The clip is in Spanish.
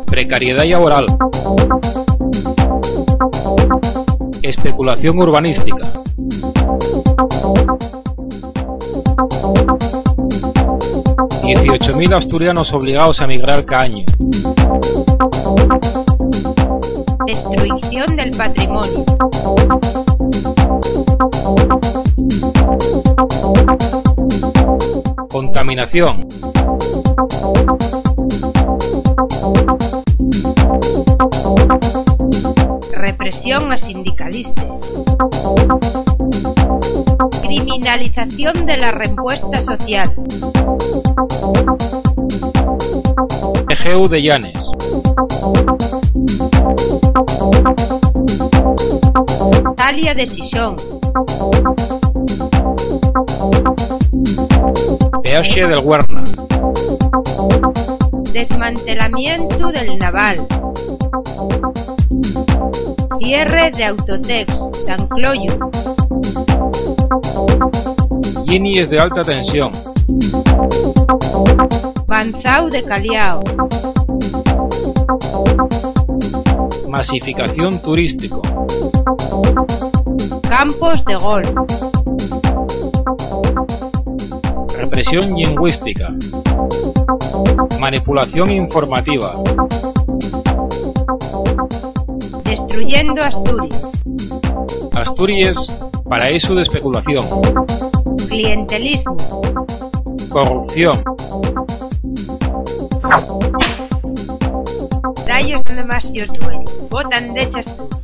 Precariedad laboral. Especulación urbanística. $18.000 asturianos obligados a emigrar cada año. Destrucción del patrimonio. Contaminación. Represión a sindicalistas. Criminalización de la respuesta social. PGU de Llanes. Talia de Sison. Peaxe del Huerna. Desmantelamiento del naval. Cierre de Autotex San Cloyo. Líneas de alta tensión. Banzao de Caliao. Masificación turístico. Campos de golf. Represión lingüística. Manipulación informativa. Destruyendo Asturias. Asturias, paraíso de especulación. Clientelismo. Corrupción. Rayos de demasiados dueños. Botan de Chastú.